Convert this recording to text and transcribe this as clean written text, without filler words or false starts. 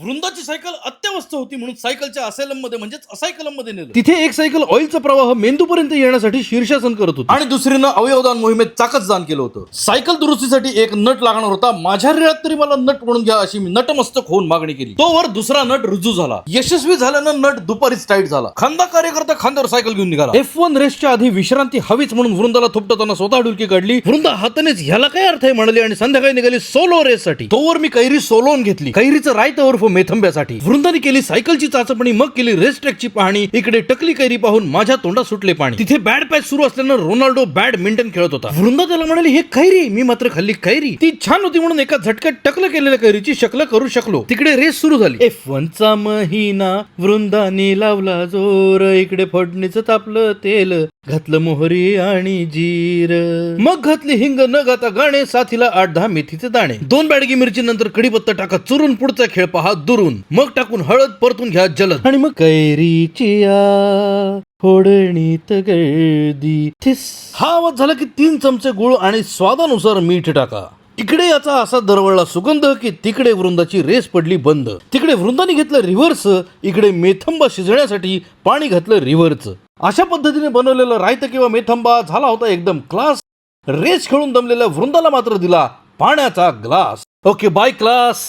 वृंदाची cycle अत्यवस्थ होती म्हणून सायकलच्या असायलम मध्ये म्हणजेच असायकलम मध्ये नेलं. तिथे एक सायकल ऑइलचा प्रवाह मेंदूपर्यंत येण्यासाठी शीर्षासन करत होती आणि दुसरीनं अवयवदान मोहिमेत चाकच दान केलं होतं. सायकल दुरुस्तीसाठी एक नट लागणार होता. माझ्या रेळात तरी मला नट म्हणून घ्या अशी मी नटमस्तक होऊन मागणी केली. तोवर दुसरा नट रुजू झाला. यशस्वी झाल्यानं नट दुपारीच टाईट झाला. खांदा कार्यकर्ता खांद्यावर सायकल घेऊन निघाला. F1 रेसच्या आधी विश्रांती हवीच म्हणून वृंदाला थोपटताना स्वतः डुलकी काढली. वृंदा हातानेच ह्याला काय अर्थ आहे म्हणाली आणि संध्याकाळी निघाली सोलो रेस साठी. तोवर मी कैरी सोलोन घेतली. कैरीचं रायतं उर्फ मेथंब्यासाठी. वृंदाने केली सायकलची चाचपणी, मग केली रेस ट्रॅकची पाहणी. इकडे टकली कैरी पाहून माझ्या तोंडात सुटले पाणी. तिथे बॅड पॅच सुरू असल्यानं रोनाल्डो बॅडमिंटन खेळत होता. वृंदा त्याला म्हणाली हे कैरी. मी मात्र खाल्ली कैरी. ती छान होती म्हणून एका झटक्यात टकलं केलेल्या कैरीची शकलं करू शकलो. तिकडे रेस सुरू झाली. F1 चा महिना वृंदाने लावला जोर. इकडे फोडणीचं तापलं तेल, घातलं मोहरी आणि जीर, मग घातली हिंग, न घाता गाणे, साथीला 8-10 मेथीचे दाणे. 2 बॅडगी मिरची नंतर कडीपत्ता टाका चुरून. पुढचा खेळ पहा दुरून. मग टाकून हळद, परतून घ्या जलद. आणि मग कैरीची फोडणीत गर्दी थिस. हा आवाज झाला की 3 चमचे गुळ आणि स्वादानुसार मीठ टाका. इकडे याचा असा दरवळला सुगंध की तिकडे वृंदाची रेस पडली बंद. तिकडे वृंदाने घेतलं रिव्हर्स. इकडे मेथंबा शिजण्यासाठी पाणी घातलं रिव्हर्स. अशा पद्धतीने बनवलेला रायता किंवा मेथंबा झाला होता एकदम क्लास. रेस खेळून दमलेल्या वृंदाला मात्र दिला पाण्याचा ग्लास. Okay bye class.